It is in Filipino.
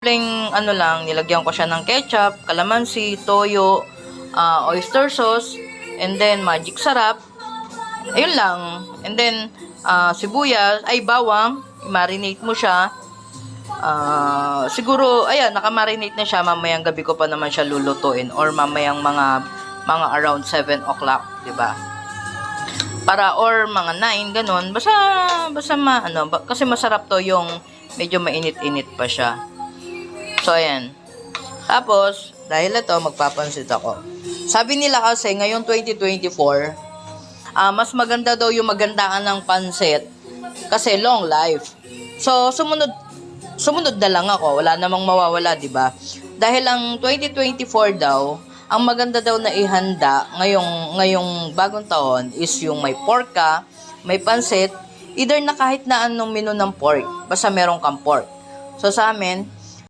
simpleng ano lang, nilagyan ko siya ng ketchup, calamansi, toyo, oyster sauce, and then magic sarap. Ayun lang. And then, sibuyas, ay bawang, marinate mo siya. Siguro, ayan, nakamarinate na siya. Mamayang gabi ko pa naman siya lulutuin or mamayang mga around 7 o'clock, diba? Para, or mga 9, ganun. Basta kasi masarap to yung medyo mainit-init pa siya. So, ayan. Tapos, dahil ito, magpapansit ako. Sabi nila kasi, ngayong 2024, mas maganda daw yung magandaan ng pansit kasi long life. So, sumunod na lang ako. Wala namang mawawala, di ba? Dahil ang 2024 daw, ang maganda daw na ihanda ngayong bagong taon is yung may pork ka, may pansit, either na kahit na anong menu ng pork, basta meron kang pork. So, sa amin,